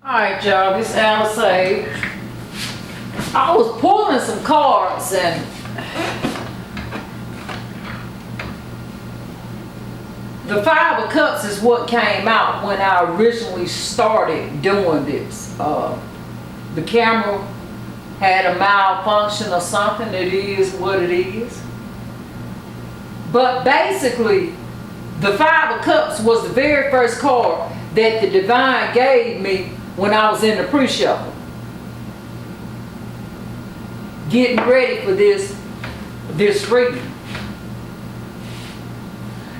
Alright y'all, this is Alice Sage. I was pulling some cards and the Five of Cups is what came out when I originally started doing this. The camera had a malfunction or something. It is what it is. But basically, the Five of Cups was the very first card that the Divine gave me when I was in the pre-shuffle. Getting ready for this reading.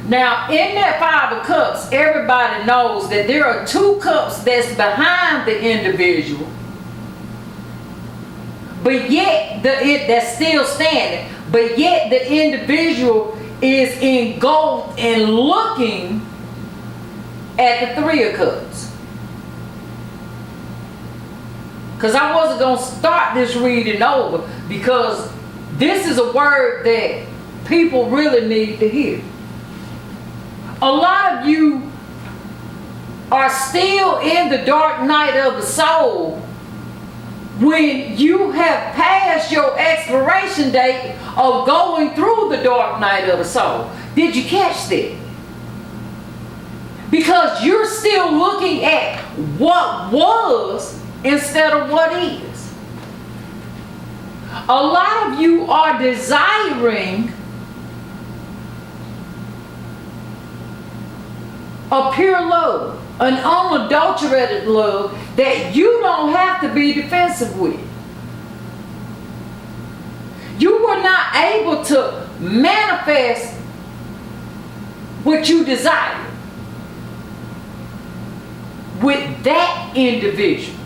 Now, in that Five of Cups, everybody knows that there are two cups that's behind the individual, but yet that's still standing, but yet the individual is engulfed in looking at the Three of Cups. Because I wasn't going to start this reading over, because this is a word that people really need to hear. A lot of you are still in the dark night of the soul when you have passed your expiration date of going through the dark night of the soul. Did you catch that? Because you're still looking at what was instead of what is. A lot of you are desiring a pure love, an unadulterated love that you don't have to be defensive with. You were not able to manifest what you desire with that individual.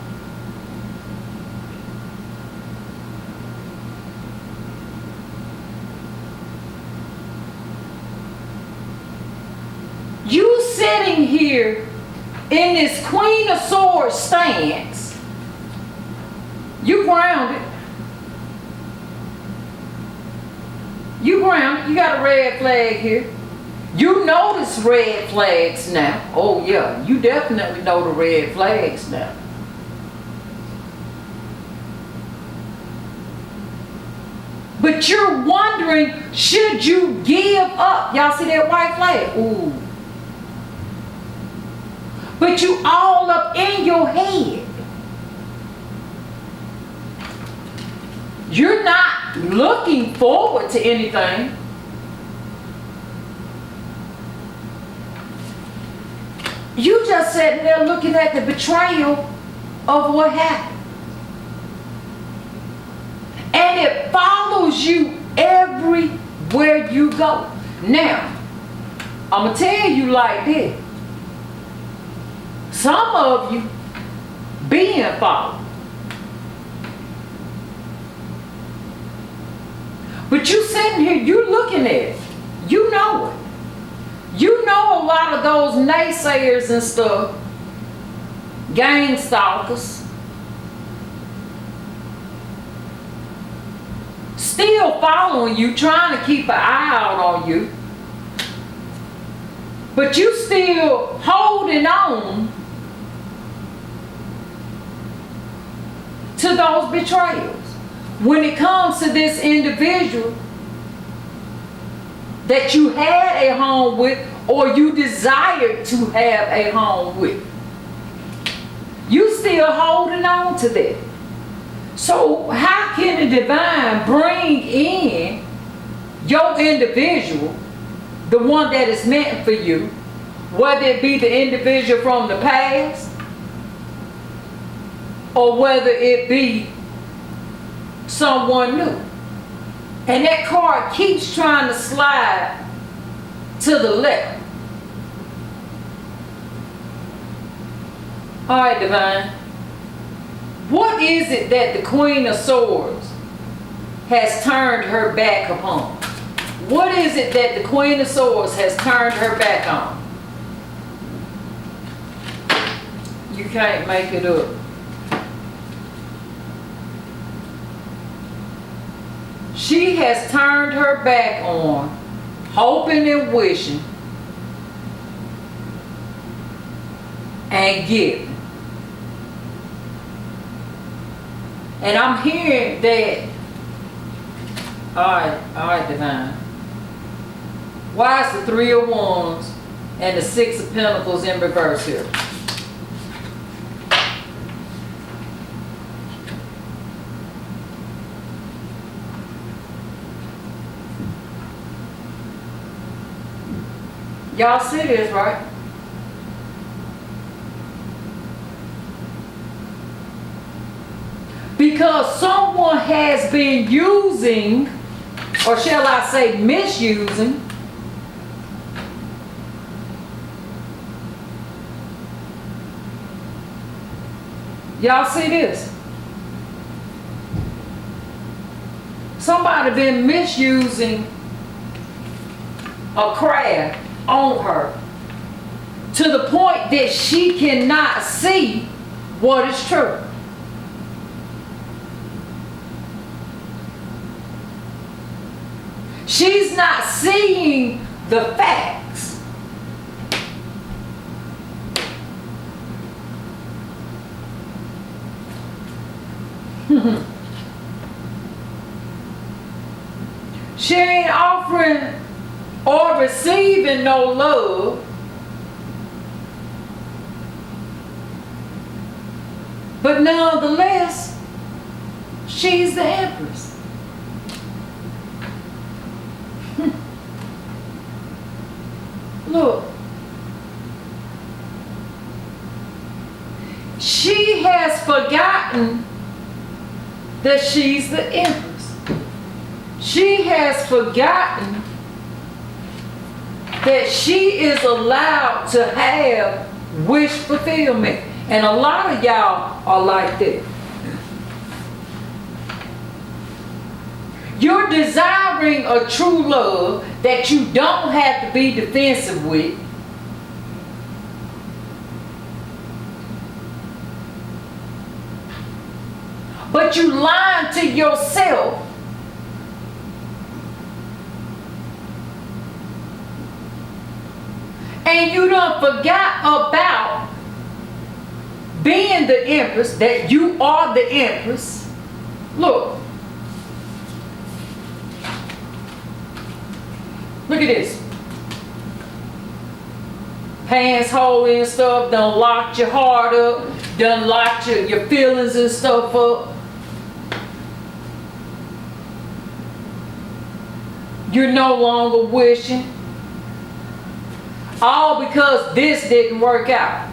You sitting here in this Queen of Swords stance, you grounded. You grounded. You got a red flag here. You notice red flags now. Oh yeah, you definitely know the red flags now. But you're wondering, should you give up? Y'all see that white flag? Ooh. But you all up in your head. You're not looking forward to anything. You just sitting there looking at the betrayal of what happened. And it follows you everywhere you go. Now, I'm going to tell you like this. Some of you being followed. But you sitting here, you looking at it. You know it. You know a lot of those naysayers and stuff, gang stalkers, still following you, trying to keep an eye out on you. But you still holding on to those betrayals. When it comes to this individual that you had a home with, or you desired to have a home with, you still holding on to that. So how can the Divine bring in your individual, the one that is meant for you, whether it be the individual from the past, or whether it be someone new? And that card keeps trying to slide to the left. All right, Divine. What is it that the Queen of Swords has turned her back upon? What is it that the Queen of Swords has turned her back on? You can't make it up. She has turned her back on, hoping and wishing, and giving. And I'm hearing that, all right, Divine. Why is the Three of Wands and the Six of Pentacles in reverse here? Y'all see this, right? Because someone has been using, or shall I say misusing, y'all see this? Somebody been misusing a craft on her to the point that she cannot see what is true. She's not seeing the facts. She ain't offering or receiving no love, but nonetheless, she's the Empress. Look, she has forgotten that she's the Empress. She has forgotten that she is allowed to have wish fulfillment. And a lot of y'all are like that. You're desiring a true love that you don't have to be defensive with. But you lying to yourself and you done forgot about being the Empress, that you are the Empress. Look. Look at this. Hands holding and stuff, done locked your heart up, done locked your feelings and stuff up. You're no longer wishing. All because this didn't work out.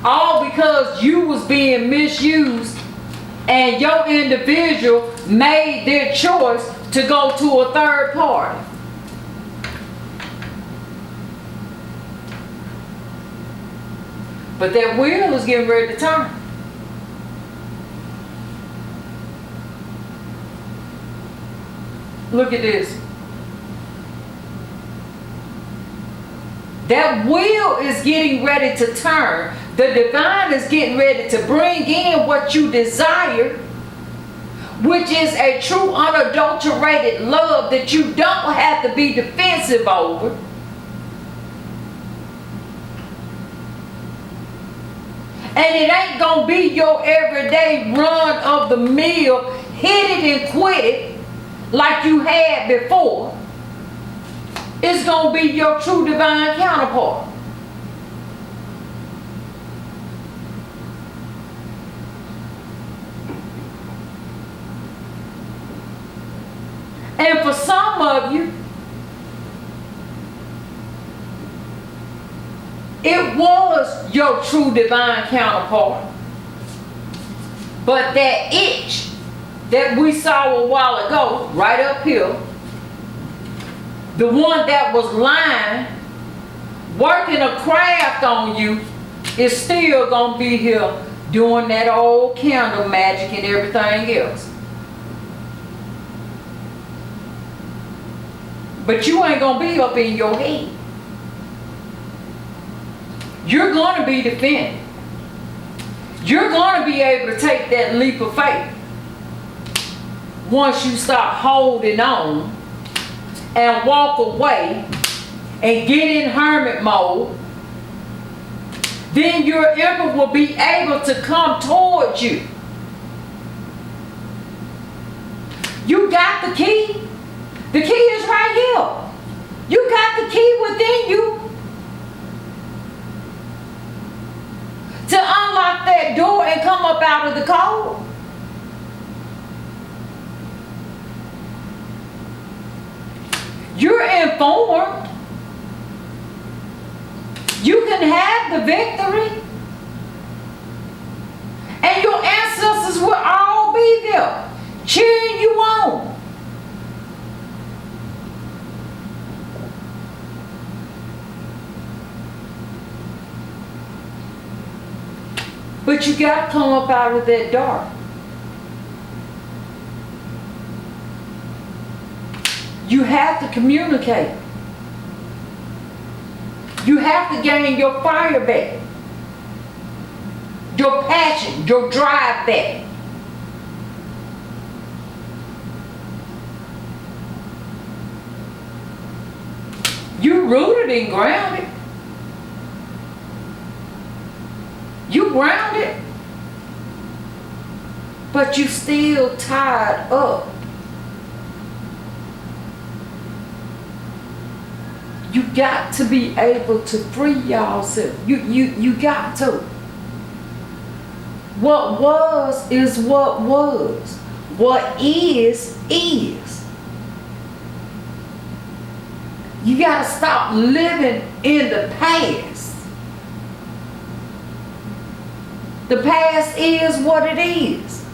All because you was being misused and your individual made their choice to go to a third party. But that wheel is getting ready to turn. Look at this. That wheel is getting ready to turn. The divine is getting ready to bring in what you desire, which is a true unadulterated love that you don't have to be defensive over. And it ain't gonna be your everyday run of the mill, hit it and quit it like you had before. It's gonna be your true divine counterpart. And for some of you, it was your true divine counterpart. But that itch that we saw a while ago, right up here, the one that was lying, working a craft on you, is still going to be here doing that old candle magic and everything else. But you ain't going to be up in your head. You're going to be defended. You're going to be able to take that leap of faith once you start holding on and walk away and get in hermit mode. Then your emperor will be able to come towards you You got the key. The key is right here. You got the key within you to unlock that door and come up out of the cold. You're informed. You can have the victory. And your ancestors will all be there, cheering you on. But you got to come up out of that dark. You have to communicate. You have to gain your fire back, your passion, your drive back. You rooted and grounded. You grounded, but you still tied up. You got to be able to free yourself. You got to. What was is what was. What is. You got to stop living in the past. The past is what it is.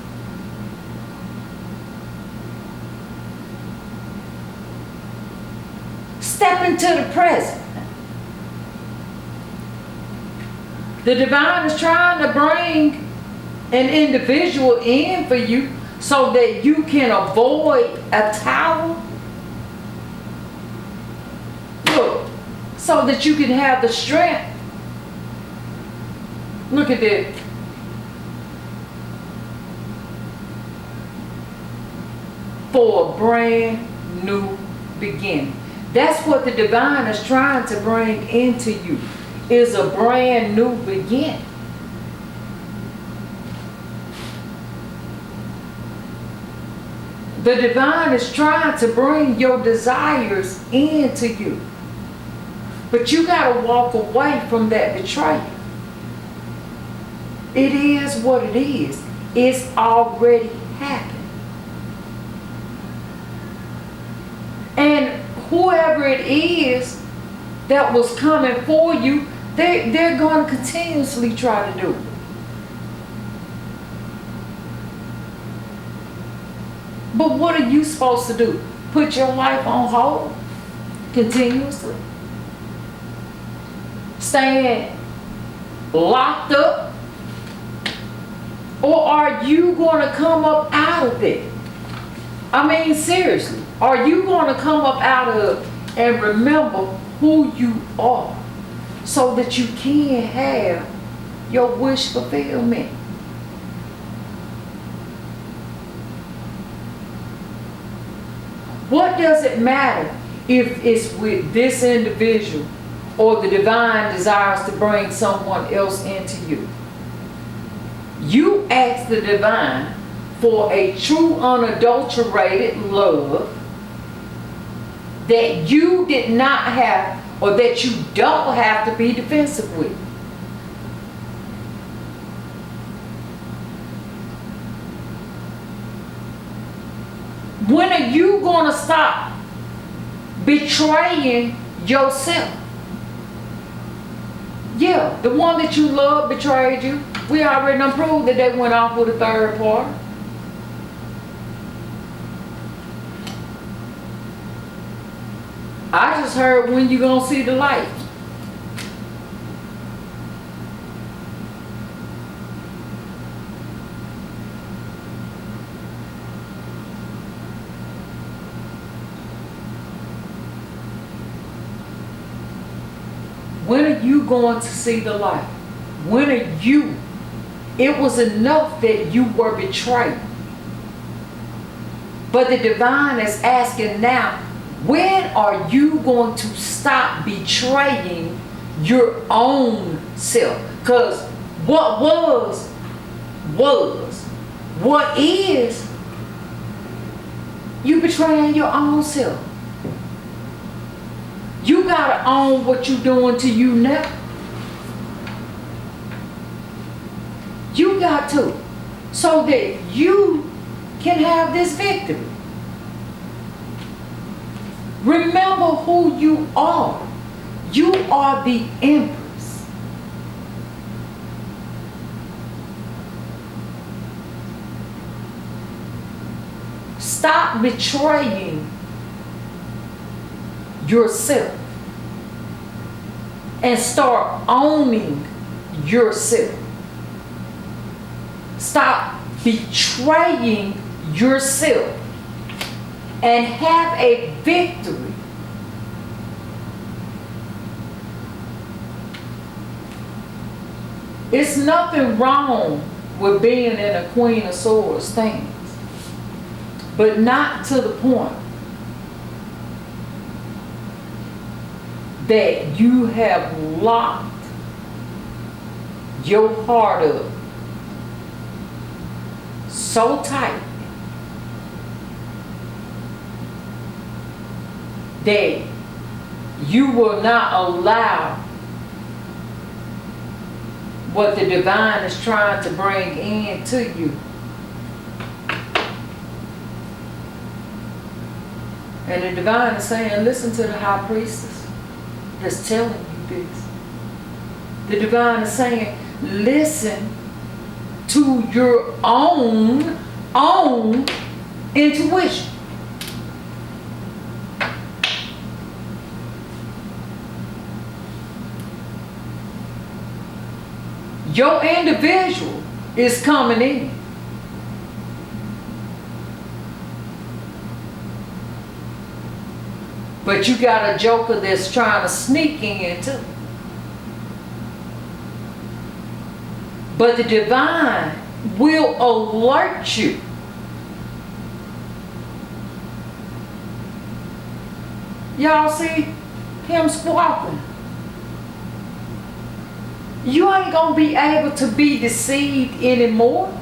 Step into the present. The divine is trying to bring an individual in for you so that you can avoid a tower. Look, so that you can have the strength. Look at this. For a brand new beginning. That's what the divine is trying to bring into you, is a brand new beginning. The divine is trying to bring your desires into you. But you got to walk away from that betrayal. It is what it is. It's already happened. And whoever it is that was coming for you, they're going to continuously try to do it. But what are you supposed to do? Put your life on hold continuously? Staying locked up? Or are you going to come up out of it? I mean, seriously. Are you going to come up out of and remember who you are so that you can have your wish fulfillment? What does it matter if it's with this individual or the divine desires to bring someone else into you? You ask the divine for a true unadulterated love that you did not have, or that you don't have to be defensive with. When are you going to stop betraying yourself? Yeah, the one that you love betrayed you. We already done proved that they went off with a third party. I just heard when you gonna see the light. When are you going to see the light? When are you? It was enough that you were betrayed. But the divine is asking now, when are you going to stop betraying your own self? Because what was. What You betraying your own self. You gotta own what you doing to you now. You got to, so that you can have this victory. Remember who you are. You are the empress. Stop betraying yourself and start owning yourself. Stop betraying yourself and have a victory. It's nothing wrong with being in a Queen of Swords stance, but not to the point that you have locked your heart up so tight that you will not allow what the divine is trying to bring in to you. And the divine is saying, listen to the high priestess that's telling you this. The divine is saying, listen to your own intuition. Your individual is coming in. But you got a joker that's trying to sneak in too. But the divine will alert you. Y'all see him squawking. You ain't gonna be able to be deceived anymore.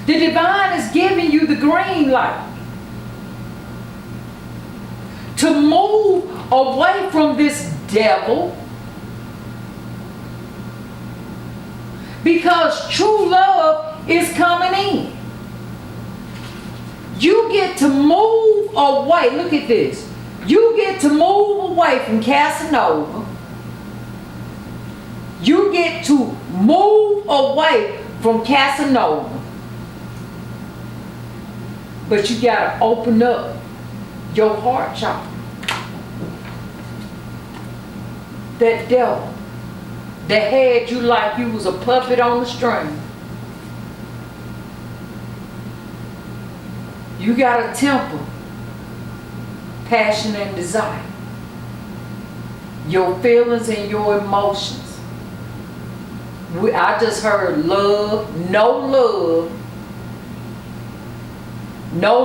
The divine is giving you the green light to move away from this devil, because true love is coming in. You get to move away. Look at this. You get to move away from Casanova. You get to move away from Casanova. But you got to open up your heart chakra. That devil that had you like you was a puppet on the string. You got to temper passion and desire, your feelings and your emotions. I just heard love, know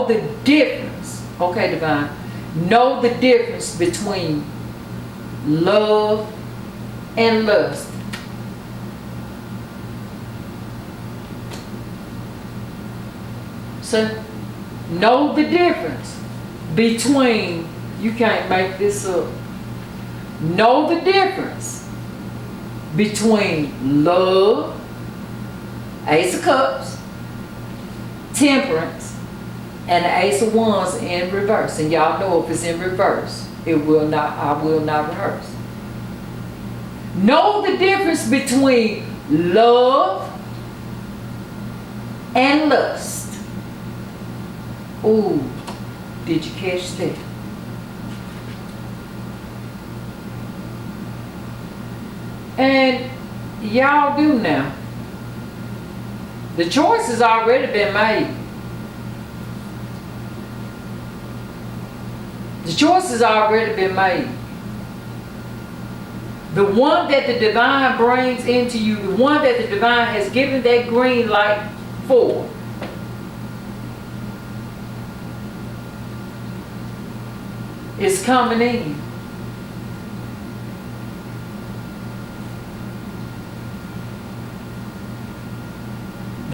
the difference. Okay, divine. Know the difference between love and lust. So, know the difference between, you can't make this up. Know the difference between love, Ace of Cups, temperance, and the Ace of Wands in reverse. And y'all know if it's in reverse, I will not rehearse. Know the difference between love and lust. Ooh, did you catch that? And y'all do now. The choice has already been made. The choice has already been made. The one that the divine brings into you, the one that the divine has given that green light for, is coming in.